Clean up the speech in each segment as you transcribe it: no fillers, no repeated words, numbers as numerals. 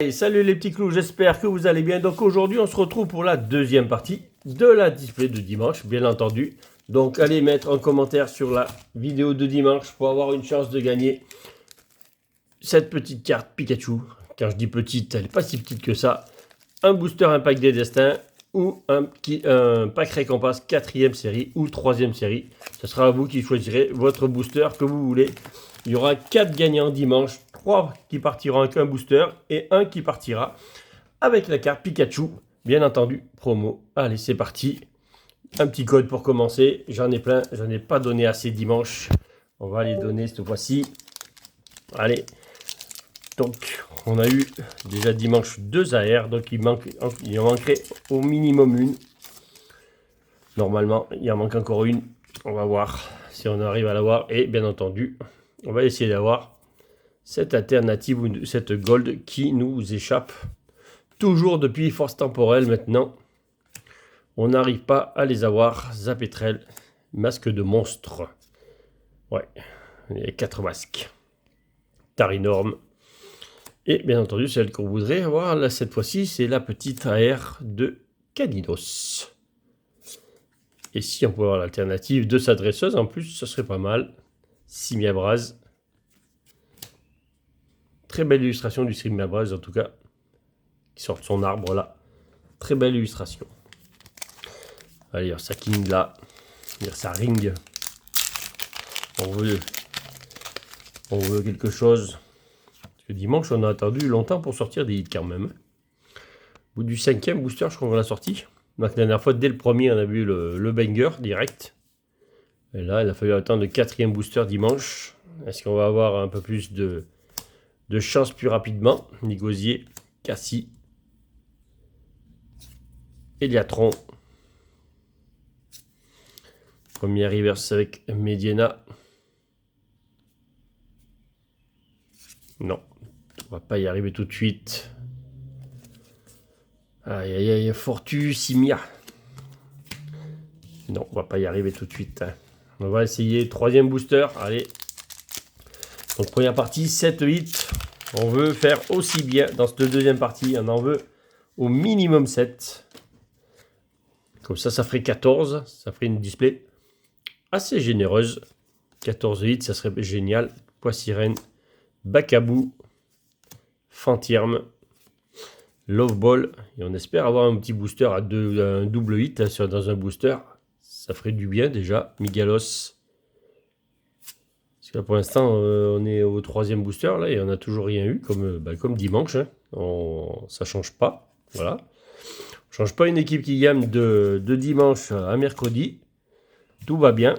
Et salut les petits clous, j'espère que vous allez bien. Donc aujourd'hui on se retrouve pour la deuxième partie de la display de dimanche, bien entendu. Donc allez mettre un commentaire sur la vidéo de dimanche pour avoir une chance de gagner cette petite carte Pikachu. Quand je dis petite, elle n'est pas si petite que ça. Un booster Impact des Destins ou un pack récompense 4e série ou 3e série. Ce sera à vous qui choisirez votre booster que vous voulez. Il y aura 4 gagnants dimanche, 3 qui partiront avec un booster et 1 qui partira avec la carte Pikachu. Bien entendu, promo. Allez, c'est parti. Un petit code pour commencer. J'en ai plein, j'en ai pas donné assez dimanche. On va les donner cette fois-ci. Allez. Donc, on a eu déjà dimanche 2 AR, donc il en manquerait au minimum une. Normalement, il en manque encore une. On va voir si on arrive à l'avoir. Et bien entendu, on va essayer d'avoir cette alternative ou cette gold qui nous échappe toujours depuis force temporelle maintenant. On n'arrive pas à les avoir. Zapetrel, masque de monstre. Ouais, il y a 4 masques. Tarinorm. Et bien entendu, celle qu'on voudrait avoir là, cette fois-ci, c'est la petite AR de Caninos. Et si on pouvait avoir l'alternative de sa dresseuse, en plus, ce serait pas mal. Simiabras. Très belle illustration du Simiabras, en tout cas. Qui sort de son arbre, là. Très belle illustration. Allez, sa king, là. Sa ring. On veut quelque chose. Parce que dimanche, on a attendu longtemps pour sortir des hits, quand même. Au bout du 5e booster, je crois qu'on l'a sorti. Donc, la dernière fois, dès le premier, on a vu le banger direct. Et là, il a fallu attendre le 4e booster dimanche. Est-ce qu'on va avoir un peu plus de chance plus rapidement? Nigosier, Cassie, Eliatron. Premier reverse avec Mediana. Non, on va pas y arriver tout de suite. Aïe aïe aïe, Fortu, Simia. Non, on va pas y arriver tout de suite. On va essayer 3e booster. Allez. Donc première partie, 7 hits. On veut faire aussi bien dans cette deuxième partie. On en veut au minimum 7. Comme ça ferait 14. Ça ferait une display assez généreuse. 14 hits, ça serait génial. Poissirène, Bacabou, Fantierme, Loveball. Et on espère avoir un petit booster à un double hit dans un booster. Ça ferait du bien déjà. Migalos. Parce que là, pour l'instant, on est au 3e booster. Là, et on n'a toujours rien eu, comme dimanche. Hein. Ça ne change pas. Voilà. On ne change pas une équipe qui gagne de dimanche à mercredi. Tout va bien.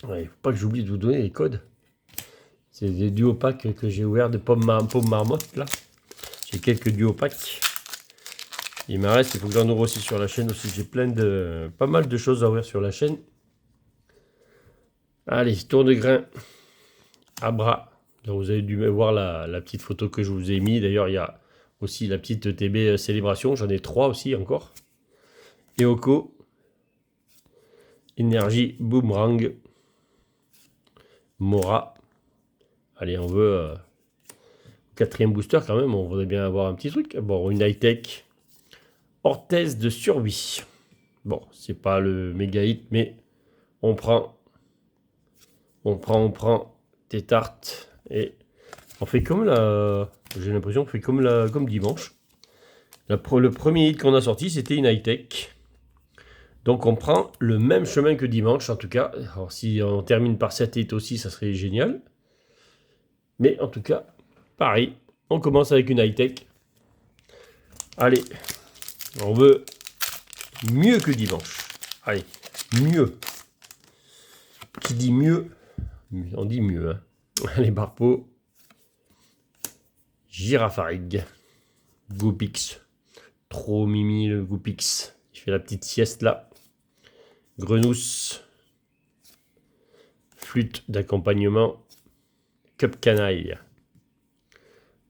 Il ne faut pas que j'oublie de vous donner les codes. C'est des duos packs que j'ai ouverts de pomme marmotte. Là. J'ai quelques duos packs. Il me reste, il faut que j'en ouvre aussi sur la chaîne aussi. J'ai pas mal de choses à ouvrir sur la chaîne. Allez, tour de grain. Abra. Donc vous avez dû voir la petite photo que je vous ai mis. D'ailleurs, il y a aussi la petite TB célébration. J'en ai 3 aussi encore. Eoko. Énergie Boomerang. Mora. Allez, on veut 4e booster quand même. On voudrait bien avoir un petit truc. Bon, une high-tech. Orthèse de survie. Bon, c'est pas le méga hit, mais on prend. On prend Tétarte et on fait comme j'ai l'impression qu'on fait comme dimanche. Le premier hit qu'on a sorti, c'était une high-tech. Donc on prend le même chemin que dimanche, en tout cas. Alors si on termine par 7 hits aussi, ça serait génial. Mais en tout cas, pareil, on commence avec une high-tech. Allez, on veut mieux que dimanche. Allez, mieux. Qui dit mieux? On dit mieux. Hein. Les Barpo. Girafarig. Goopix. Trop mimi le Goopix. Il fait la petite sieste là. Grenousse. Flûte d'accompagnement. Cup canaille.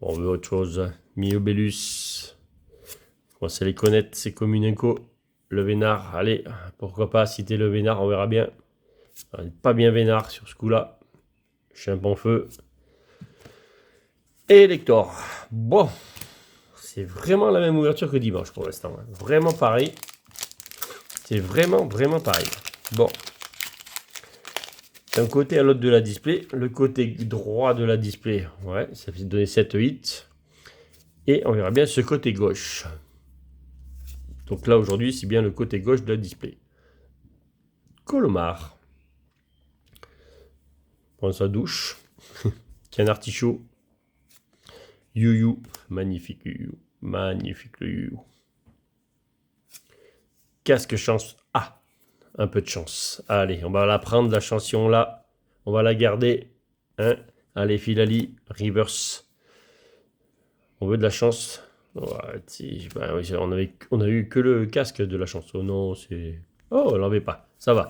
Bon, on veut autre chose. Miobellus. On commence à les connaître, c'est Communenco. Le Vénard. Allez, pourquoi pas citer le Vénard, on verra bien. Pas bien Vénard sur ce coup-là. Chimpanfeu. Elector. Bon, c'est vraiment la même ouverture que dimanche pour l'instant. Hein. Vraiment pareil. C'est vraiment pareil. Bon. D'un côté à l'autre de la display. Le côté droit de la display, ouais, ça fait donner 7-8. Et on verra bien ce côté gauche. Donc là, aujourd'hui, c'est bien le côté gauche de la display. Colomar. Prend sa douche. Tiens, artichaut. You. Magnifique You. Magnifique le You. Casque chance. Ah, un peu de chance. Allez, on va la prendre, la chanson là. On va la garder. Hein. Allez, Filali, reverse. On veut de la chance. Ouais, bah, oui, on a eu que le casque de la chance. Oh non, c'est... Oh, on l'avait pas. Ça va.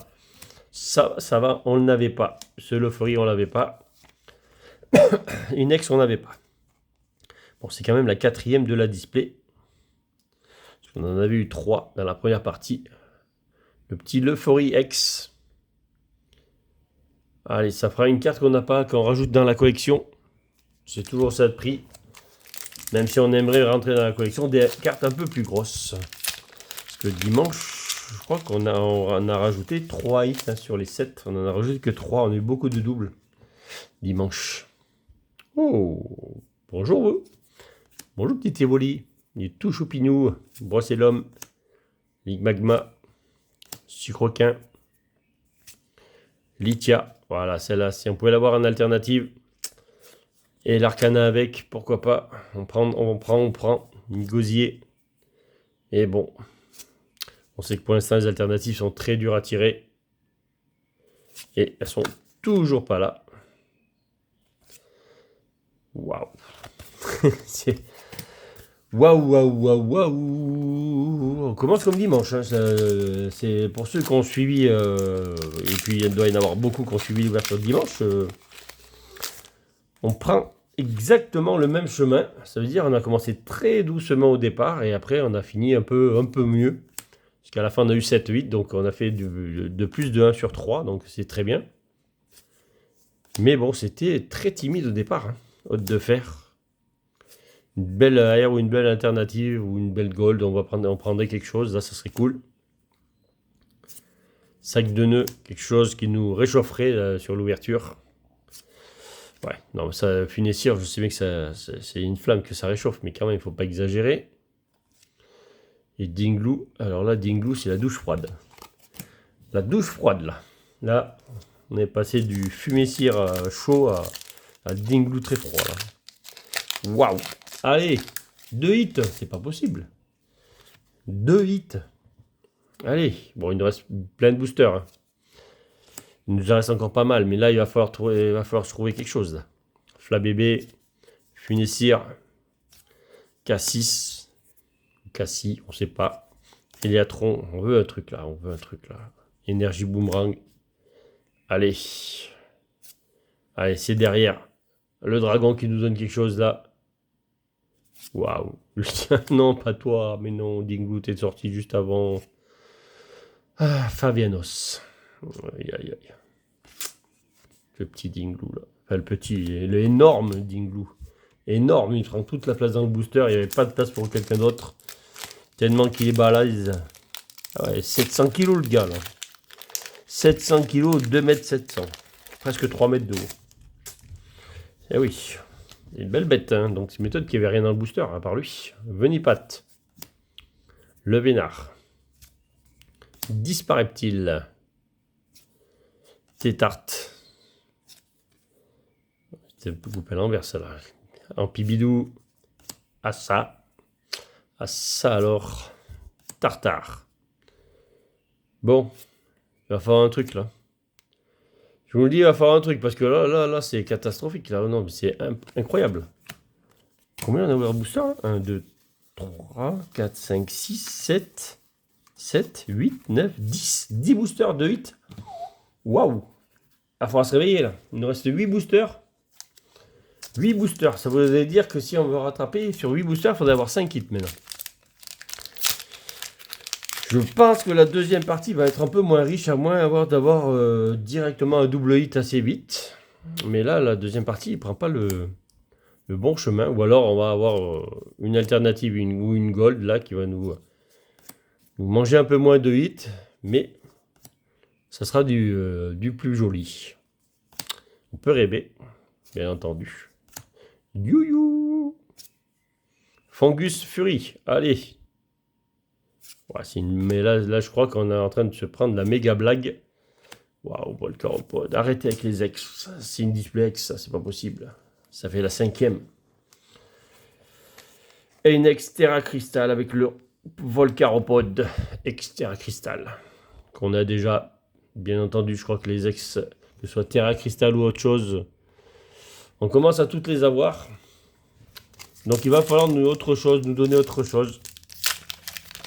Ça va, on ne l'avait pas. Ce Euphorie, on l'avait pas. Inex, on n'avait pas. Bon, c'est quand même la 4e de la display. On en avait eu 3 dans la première partie. Le petit Euphorie X. Allez, ça fera une carte qu'on n'a pas, qu'on rajoute dans la collection. C'est toujours ça de prix. Même si on aimerait rentrer dans la collection des cartes un peu plus grosses. Parce que dimanche, je crois qu'on a rajouté 3 hits hein, sur les 7. On en a rajouté que 3. On a eu beaucoup de doubles dimanche. Oh, bonjour vous. Bonjour petit Evoli. Il est tout choupinou. Brosser l'homme. Ligue Magma. Sucroquin. Litia. Voilà, celle-là, si on pouvait l'avoir en alternative. Et l'Arcana avec, pourquoi pas. On prend. Une gosier. Et bon. On sait que pour l'instant, les alternatives sont très dures à tirer. Et elles sont toujours pas là. Waouh. C'est... Waouh. On commence comme dimanche. Hein. C'est pour ceux qui ont suivi, et puis il doit y en avoir beaucoup qui ont suivi l'ouverture de dimanche. On prend exactement le même chemin. Ça veut dire qu'on a commencé très doucement au départ et après on a fini un peu mieux. Parce qu'à la fin on a eu 7-8, donc on a fait de plus de 1 sur 3, donc c'est très bien. Mais bon, c'était très timide au départ. Hein. Hôte de fer. Une belle air ou une belle alternative ou une belle gold, on prendrait quelque chose, là ça serait cool. Sac de nœuds, quelque chose qui nous réchaufferait sur l'ouverture. Ouais, non, ça finissir, je sais bien que c'est une flamme que ça réchauffe, mais quand même il ne faut pas exagérer. Et Dinglou, alors là Dinglou c'est la douche froide. La douche froide là. Là, on est passé du fumée-cire chaud à Dinglou très froid là. Waouh! Allez, 2 hits, c'est pas possible. 2 hits. Allez, bon, il nous reste plein de boosters. Hein. Il nous en reste encore pas mal, mais là, il va falloir se trouver quelque chose. Là. Flabébé, Funessir, K6, Cassie, on sait pas. Eliatron, on veut un truc là, Énergie Boomerang. Allez. Allez, c'est derrière. Le dragon qui nous donne quelque chose là. Waouh. Non, pas toi. Mais non, Dinglou, t'es sorti juste avant. Ah, Fabianos. Aïe. Le petit Dinglou, là. Enfin, l'énorme Dinglou. Énorme, il prend toute la place dans le booster. Il n'y avait pas de place pour quelqu'un d'autre. Tellement qu'il est balèze. Ah ouais, 700 kg le gars, là. 700 kg, 2 mètres 700. Presque 3 mètres de haut. Eh oui. Une belle bête, hein. Donc c'est méthode qu'il n'y avait rien dans le booster, à part lui. Venipat. Le Vénard. Disparaît-il. Tétarte. C'est un peu coupé à l'envers, ça, là. Ampibidou. Assa. Assa, alors. Tartare. Bon. Il va falloir un truc, là. Je vous le dis, il va falloir un truc, parce que là, c'est catastrophique. Là, non, mais c'est incroyable. Combien on a ouvert booster? 1, 2, 3, 4, 5, 6, 7, 7, 8, 9, 10. 10 boosters de 8. Waouh! Il va falloir se réveiller, là. Il nous reste 8 boosters. 8 boosters. Ça veut dire que si on veut rattraper sur 8 boosters, il faudrait avoir 5 hits maintenant. Je pense que la deuxième partie va être un peu moins riche, à moins d'avoir directement un double hit assez vite. Mais là, la deuxième partie, il ne prend pas le le bon chemin. Ou alors on va avoir une alternative ou une gold là qui va nous manger un peu moins de hits. Mais ça sera du plus joli. On peut rêver, bien entendu. Youhou! Fungus Fury, allez. Ouais, mais là, je crois qu'on est en train de se prendre la méga blague. Waouh, Volcaropod. Arrêtez avec les ex. C'est une display ex, ça, c'est pas possible. Ça fait la 5e. Et une Exterra Crystal avec le Volcaropod Exterra Crystal. Qu'on a déjà, bien entendu, je crois que les ex, que ce soit Terra Crystal ou autre chose, on commence à toutes les avoir. Donc il va falloir nous donner autre chose.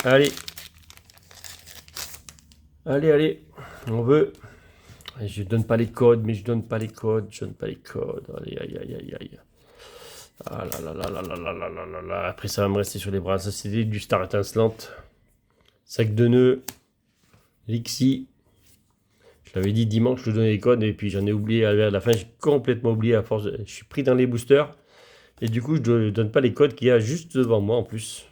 Allez. Allez. On veut. Je donne pas les codes, mais je donne pas les codes. Allez, aïe. Ah là. Après ça va me rester sur les bras. Ça c'était du Star étincelante. Sac de nœuds. Lixi. Je l'avais dit dimanche, je donnais les codes et puis j'en ai oublié à la fin. J'ai complètement oublié à force. Je suis pris dans les boosters. Et du coup, je ne donne pas les codes qu'il y a juste devant moi en plus.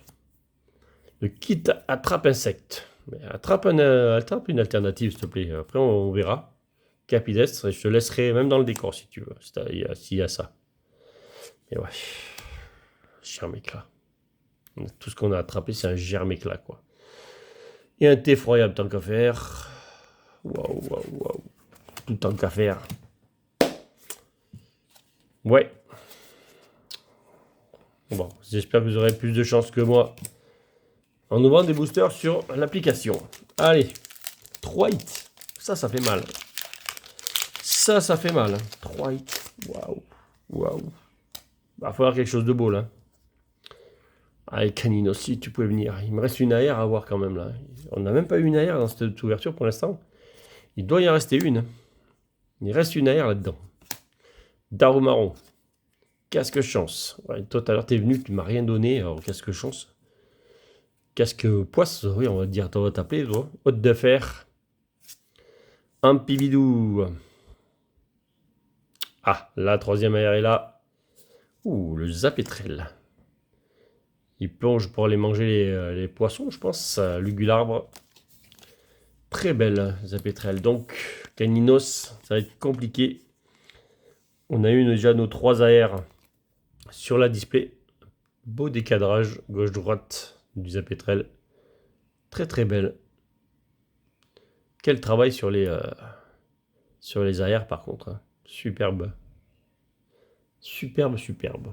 Le kit attrape insecte. Mais attrape une alternative, s'il te plaît. Après, on verra. Capidestre, et je te laisserai même dans le décor si tu veux. S'il y a ça. Mais ouais. Germe-éclat. Tout ce qu'on a attrapé, c'est un germe-éclat, quoi. Et un thé effroyable, tant qu'à faire. Waouh. Tout tant qu'à faire. Ouais. Bon, j'espère que vous aurez plus de chance que moi en ouvrant des boosters sur l'application. Allez, 3 hits. Ça fait mal. Ça fait mal. 3 hits. Waouh. Va falloir quelque chose de beau, là. Allez, Canine aussi, tu pouvais venir. Il me reste une AR à voir quand même, là. On n'a même pas eu une AR dans cette ouverture pour l'instant. Il doit y en rester une. Il reste une AR là-dedans. Darumaron. Casque chance. Ouais, toi, tout à l'heure, t'es venu, tu m'as rien donné. Alors, casque chance. Casque poisse, oui, on va dire, on va t'appeler, toi. Hôte de fer. Ampibidou. Ah, la 3e AR est là. Ouh, le Zapétrel. Il plonge pour aller manger les poissons, je pense. Lugularbre. Très belle, Zapétrel. Donc, Caninos, ça va être compliqué. On a eu déjà nos 3 AR sur la display. Beau décadrage, gauche-droite du Zapétrel. Très belle. Quel travail sur les arrières par contre. Hein. Superbe.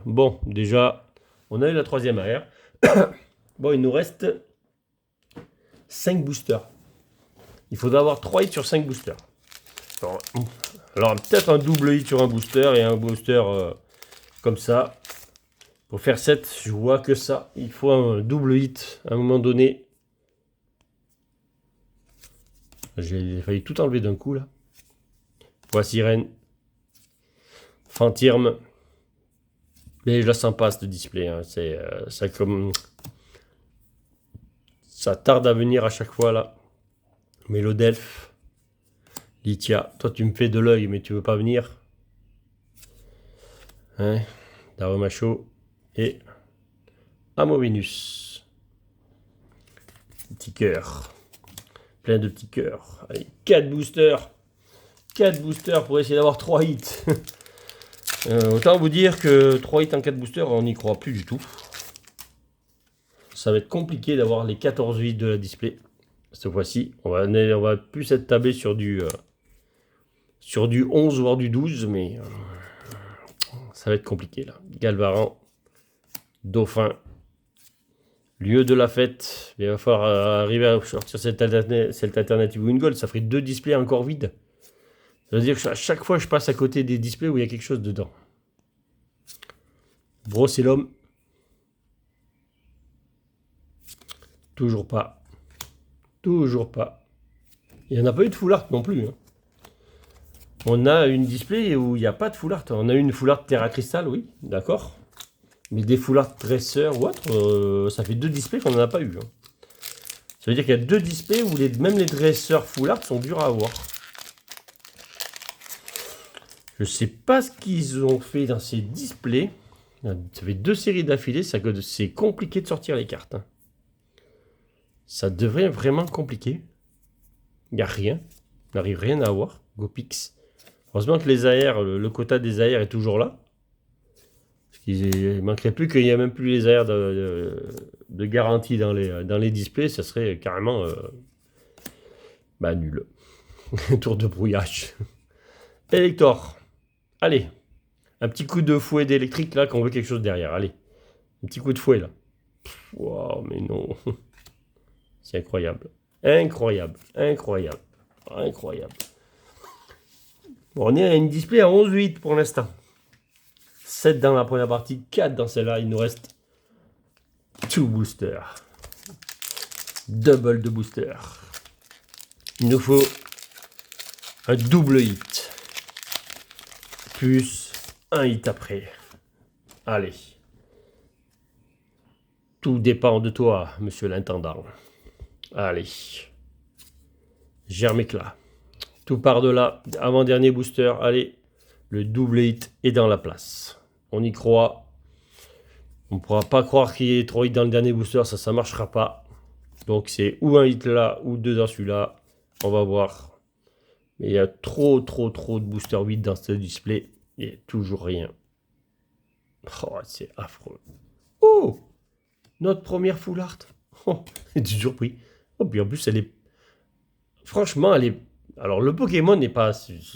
Bon, déjà, on a eu la 3e arrière. Bon, il nous reste 5 boosters. Il faudra avoir 3 hits sur 5 boosters. Alors peut-être un double hit sur un booster et un booster comme ça. Pour faire 7, je vois que ça. Il faut un double hit à un moment donné. J'ai failli tout enlever d'un coup là. Voici Sirène. Fantirme. Mais je la sens pas, ce display. Hein. C'est comme. Ça tarde à venir à chaque fois là. Mélodelph. Lithia. Toi, tu me fais de l'œil, mais tu veux pas venir. Hein. Darumacho. Et. Amovinus. Petit cœur. Plein de petits cœurs. Allez, 4 boosters. 4 boosters pour essayer d'avoir 3 hits. Autant vous dire que 3 hits en 4 boosters, on n'y croit plus du tout. Ça va être compliqué d'avoir les 14 hits de la display. Cette fois-ci, on va plus être tablé sur du 11 voire du 12, mais ça va être compliqué là. Galvaran, Dauphin, lieu de la fête. Il va falloir arriver à sortir cette alternative ou une gold. Ça ferait 2 displays encore vides. Ça veut dire que à chaque fois, je passe à côté des displays où il y a quelque chose dedans. Brocellum. Toujours pas. Il n'y en a pas eu de full art non plus. Hein. On a une display où il n'y a pas de full art. On a une full art Terra Crystal, oui, d'accord. Mais des full art dresseurs ou autre, ça fait 2 displays qu'on n'en a pas eu. Hein. Ça veut dire qu'il y a 2 displays où même les dresseurs full art sont durs à avoir. Je sais pas ce qu'ils ont fait dans ces displays. Ça fait 2 séries d'affilée, c'est compliqué de sortir les cartes. Hein. Ça devrait vraiment compliqué. Il n'y a rien. On n'arrive rien à avoir. GoPix. Heureusement que les AR, le quota des AR est toujours là. Parce qu'il manquerait plus qu'il n'y ait même plus les AR de garantie dans les displays. Ça serait carrément nul. Tour de brouillage. Elector. Allez. Un petit coup de fouet d'électrique là, qu'on veut quelque chose derrière. Allez. Un petit coup de fouet là. Waouh, mais non. C'est incroyable. Incroyable. Incroyable. Incroyable. Bon, on est à une display à 11,8 pour l'instant. 7 dans la première partie, 4 dans celle-là. Il nous reste 2 boosters. Double de boosters. Il nous faut un double hit. Plus un hit après. Allez. Tout dépend de toi, monsieur l'intendant. Allez. Germe-éclat. Tout part de là. Avant-dernier booster. Allez. Le double hit est dans la place. On y croit. On ne pourra pas croire qu'il y ait 3 hits dans le dernier booster. Ça ne marchera pas. Donc c'est ou un hit là, ou 2 dans celui-là. On va voir. Mais il y a trop de booster 8 dans ce display. Et toujours rien. Oh, c'est affreux. Oh, notre première full art. Oh, c'est surpris. Oh, puis en plus, elle est... Franchement, elle est... Alors, le Pokémon n'est pas...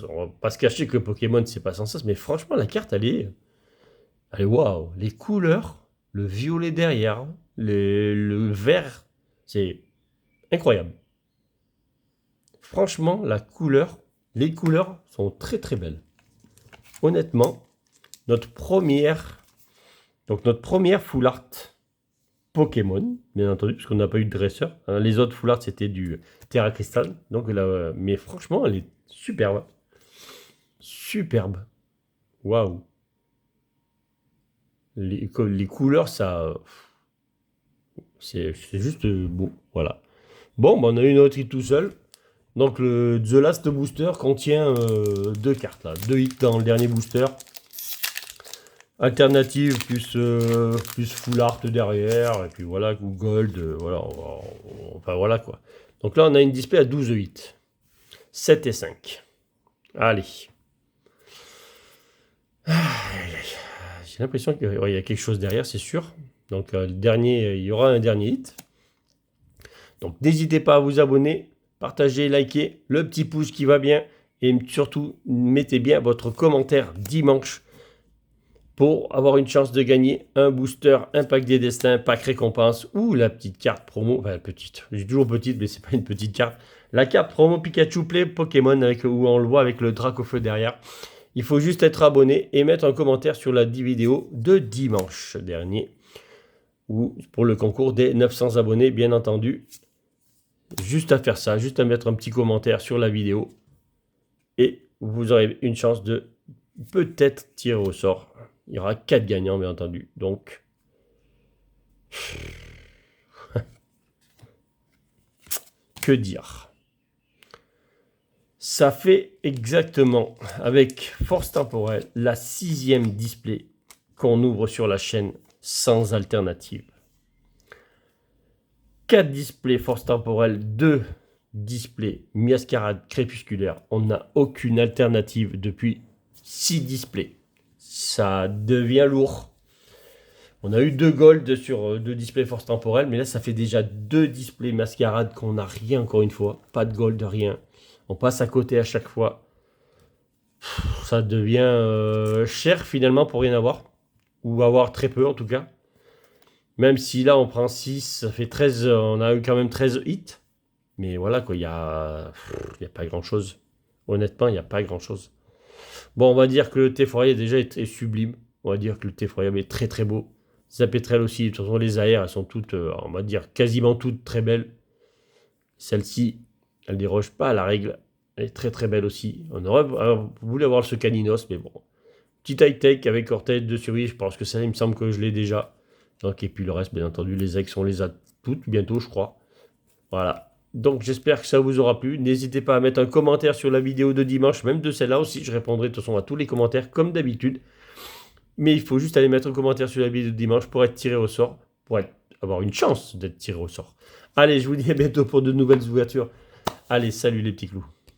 On va pas se cacher que le Pokémon, c'est pas sans sens. Mais franchement, la carte, elle est... Waouh. Les couleurs, le violet derrière, le vert, c'est incroyable. Franchement, les couleurs sont très belles. Honnêtement, notre première full art Pokémon, bien entendu, parce qu'on n'a pas eu de dresseur. Hein, les autres full art, c'était du Terra Crystal. Donc là, mais franchement, elle est superbe. Superbe. Waouh. Les couleurs, ça... C'est juste beau. Voilà. Bon, on a une autre hit tout seul. Donc le The Last Booster contient 2 cartes là, 2 hits dans le dernier booster. Alternative plus full art derrière, et puis voilà, ou gold, voilà, enfin voilà quoi. Donc là on a une display à 12 hits. 7 et 5. Allez. J'ai l'impression qu'il y a quelque chose derrière, c'est sûr. Donc il y aura un dernier hit. Donc n'hésitez pas à vous abonner. Partagez, likez, le petit pouce qui va bien. Et surtout, mettez bien votre commentaire dimanche pour avoir une chance de gagner un booster, un pack des destins, pack récompense ou la petite carte promo. Enfin, petite, j'ai toujours petite, mais c'est pas une petite carte. La carte promo Pikachu Play Pokémon où on le voit avec le Dracofeu derrière. Il faut juste être abonné et mettre un commentaire sur la vidéo de dimanche dernier. Ou pour le concours des 900 abonnés, bien entendu. Juste à faire ça, juste à mettre un petit commentaire sur la vidéo. Et vous aurez une chance de peut-être tirer au sort. Il y aura 4 gagnants, bien entendu. Donc, que dire? Ça fait exactement, avec Force Temporelle, la 6e display qu'on ouvre sur la chaîne sans alternative. 4 displays Force Temporelle, 2 displays Mascarade Crépusculaire. On n'a aucune alternative depuis 6 displays. Ça devient lourd. On a eu 2 gold sur 2 displays Force Temporelle, mais là ça fait déjà 2 displays Mascarade qu'on n'a rien encore une fois. Pas de gold, rien. On passe à côté à chaque fois. Ça devient cher finalement pour rien avoir. Ou avoir très peu en tout cas. Même si là on prend 6, ça fait 13, on a eu quand même 13 hits. Mais voilà quoi, il n'y a pas grand chose. Honnêtement, il n'y a pas grand chose. Bon, on va dire que le Thé-Froyable déjà est sublime. On va dire que le Thé-Froyable est très beau. Zapétrel aussi, de toute façon les AR, elles sont toutes, on va dire quasiment toutes très belles. Celle-ci, elle déroge pas à la règle. Elle est très belle aussi. On aurait voulu avoir ce Caninos, mais bon. Petit high-tech avec Cortez de survie, je pense que ça, il me semble que je l'ai déjà. Donc, et puis le reste, bien entendu, les ex, on les a toutes bientôt, je crois. Voilà. Donc, j'espère que ça vous aura plu. N'hésitez pas à mettre un commentaire sur la vidéo de dimanche, même de celle-là aussi. Je répondrai de toute façon à tous les commentaires, comme d'habitude. Mais il faut juste aller mettre un commentaire sur la vidéo de dimanche pour être tiré au sort, avoir une chance d'être tiré au sort. Allez, je vous dis à bientôt pour de nouvelles ouvertures. Allez, salut les petits clous.